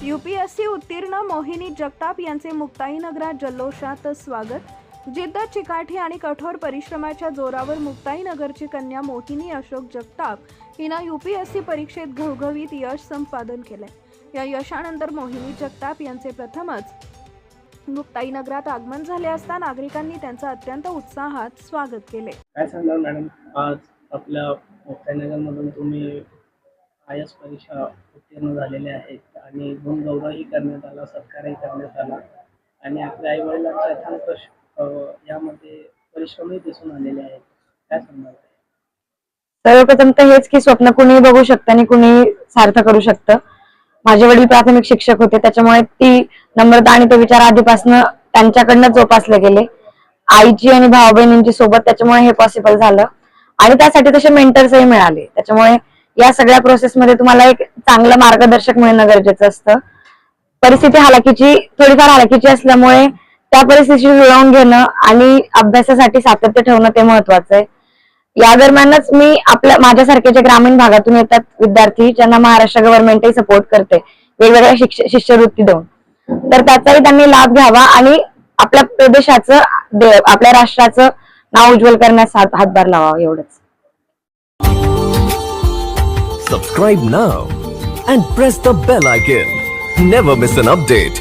UPSC उत्तीर्ण मोहिनी जगताप यांचे मुक्ताईनगरात जल्लोषात स्वागत। जिद्द, चिकाटी आणि कठोर परिश्रमाच्या जोरावर मुक्ताईनगरची कन्या मोहिनी अशोक जगताप हिनं यूपीएससी परीक्षेत घवघवीत यश संपादन केलंय। या यशानंतर मोहिनी जगताप यांचे प्रथमच मुक्ताईनगरात आगमन झाले असता नागरिकांनी त्यांचं अत्यंत उत्साहात स्वागत केले। काय सांगणार मॅडम, आज आपल्या मुक्ताईनगरमधून तुम्ही आयएस परीक्षा उत्तीर्ण झालेले आहेत आणि गुणगौरवही करण्यात आला, सत्कारही करण्यात आला आणि आपल्या आई वडिलांच्या अथक यामध्ये परिश्रमही दिसून आलेले आहेत। काय सांगणार? सर्वप्रथम तर हेच की स्वप्न कुणी बघू शकतं आणि कुणी सार्थ करू शकतं। माझे वडील प्राथमिक शिक्षक होते, त्याच्यामुळे ती नम्रता आणि तो विचार आधीपासून त्यांच्याकडनं जोपासले गेले। आईची आणि भाऊ बहिणींची सोबत, त्याच्यामुळे हे पॉसिबल झालं आणि त्यासाठी तसे मेंटर्सही मिळाले। त्याच्यामुळे या सगळ्या प्रोसेसमध्ये तुम्हाला एक चांगलं मार्गदर्शक मिळणं गरजेचं असतं। परिस्थिती थोडीफार हलाखीची असल्यामुळे त्या परिस्थितीशी जुळवून घेणं आणि अभ्यासासाठी सातत्य ठेवणं ते महत्वाचं आहे। या दरम्यानच मी माझ्यासारखे जे ग्रामीण भागातून येतात विद्यार्थी, ज्यांना महाराष्ट्र गव्हर्नमेंटही सपोर्ट करते वेगवेगळ्या शिष्यवृत्ती देऊन, तर त्याचाही त्यांनी लाभ घ्यावा आणि आपल्या प्रदेशाचं, आपल्या राष्ट्राचं नाव उज्ज्वल करण्यास हातभार लावावा, एवढंच। Subscribe now and press the bell icon. Never miss an update.